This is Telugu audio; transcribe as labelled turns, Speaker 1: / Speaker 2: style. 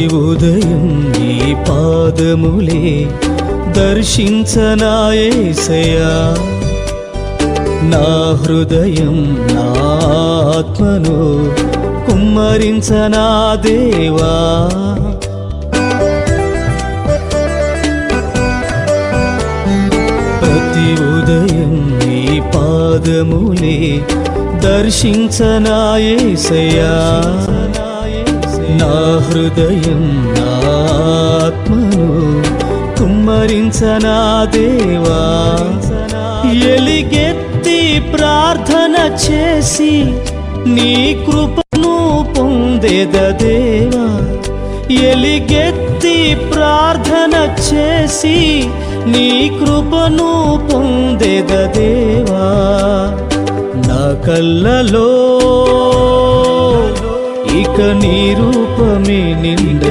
Speaker 1: ఉదయం నీ పాదములే దర్శించనా యేసయ్యా, నా హృదయం నా ఆత్మను కుమ్మరించనా దేవా. ప్రతి ఉదయం నీ పాదములే దర్శించనా యేసయ్యా, నా హృదయం నా ఆత్మను కుమ్మరించనా దేవా. ఎలిగెత్తి ప్రార్థన చేసి నీ కృపను పొందేద దేవా, ఎలిగెత్తి ప్రార్థన చేసి నీ కృపను పొందేద దేవా. నా కళ్ళలో ఇక నీ రూపమే నిండ